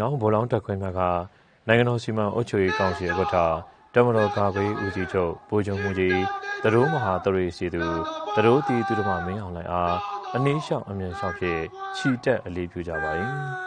နောက်ဘောလုံးတက်ခွင့်မြတ်ကနိုင်ငံတော်စီမံအုပ်ချုပ်ရေးကောင်စီဥက္ကဋ္ဌတမတော်ကာကွယ်ဦးစီးချုပ်ဗိုလ်ချုပ်မှုကြီးသတို့မဟာတရိစီသူသတို့တီသူတို့မှမင်းအောင်လှိုင်အားအနည်းရှောင်အမြန်ရှောင်ဖြင့်ခြိတက်အလေးပြုကြပါသည်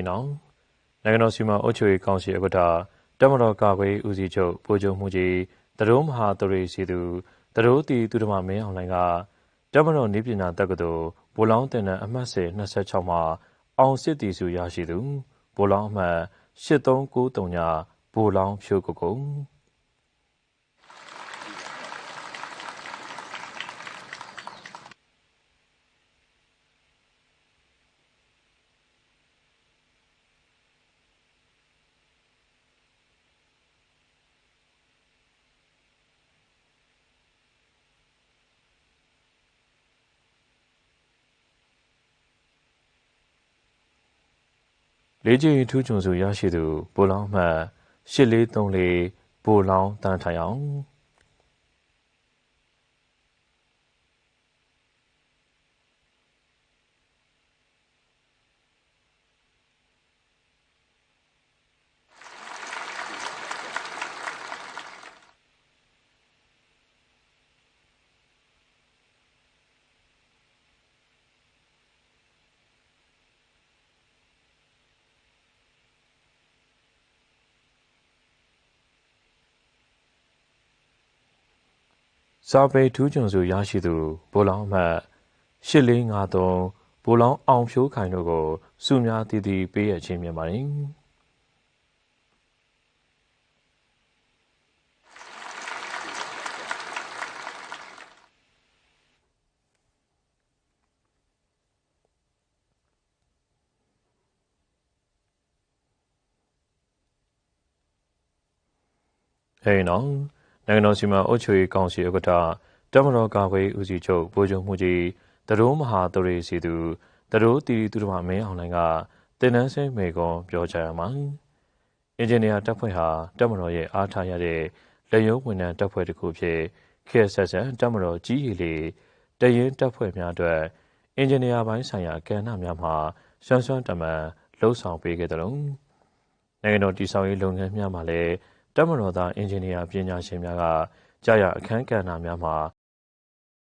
နောက်နိုင်ငံတော်စီမံအုပ်ချုပ်ရေးကောင်စီဥက္ကဋ္ဌတမတော်ကာကွယ်ဦးစီးချုပ်ဗိုလ်ချုပ်မှုကြီးသတို့မဟာတရိစီသူသတို့တီသူတို့မှမင်းအောင်လှိုင်ကတမတော်နည်းပညာတက္ကသိုလ်ဗိုလ်လောင်းတင်တဲ့အမှတ်စဉ်26မှာ အောင်စစ်တီစုရရှိသူဗိုလ်လောင်းအမှတ်8393ညဗိုလ်လောင်းဖြိုးကုကုလေးကျင်းထူးချွန်စုရရှိသူဗိုလ်လောင်းအမှတ်8434ဗိုလ်လောင်းတန်းထိုင်အောင်စာပေထူးချွန်စုရရှိသူဗိုလ်လောင်းအမှတ်8453ဗိုလ်လောင်းအောင်ဖြိုးခိုင်တို့ကိုစုများတည်တည်ပေးရခြင်းမြင်ပါတယ်ဟဲ့နော်နိုင်ငံတော်စီမံအုပ်ချုပ်ရေးကောင်စီဥက္ကဋ္ဌတပ်မတော်ကာကွယ်ဦးစီးချုပ်ဗိုလ်ချုပ်မှုကြီးတရိုးမဟာတရေစီသူတရိုးတီသူတော်မင်းအောင်လှိုင်ကတင်နန်းဆဲမေကွန်ပြောကြရမှာအင်ဂျင်နီယာတပ်ဖွဲ့ဟာတပ်မတော်ရဲ့အားထားရတဲ့လက်ရုံးဝန်ထမ်းတပ်ဖွဲ့တစ်ခုဖြစ်ခေတ်ဆက်ဆန်တပ်မတော်ကြီးရည်လေတရင်တပ်ဖွဲ့များအတွက်အင်ဂျင်နီယာပိုင်းဆိုင်ရာကဏ္ဍများမှာစွမ်းစွမ်းတမန်လှုပ်ဆောင်ပေးခဲ့တယ်လို့နိုင်ငံတော်တည်ဆောက်ရေးလုပ်ငန်းများမှာလည်းတပ်မတော်သားအင်ဂျင်နီယာပညာရှင်များကကြာရအခန်းကဏ္ဍများမှာ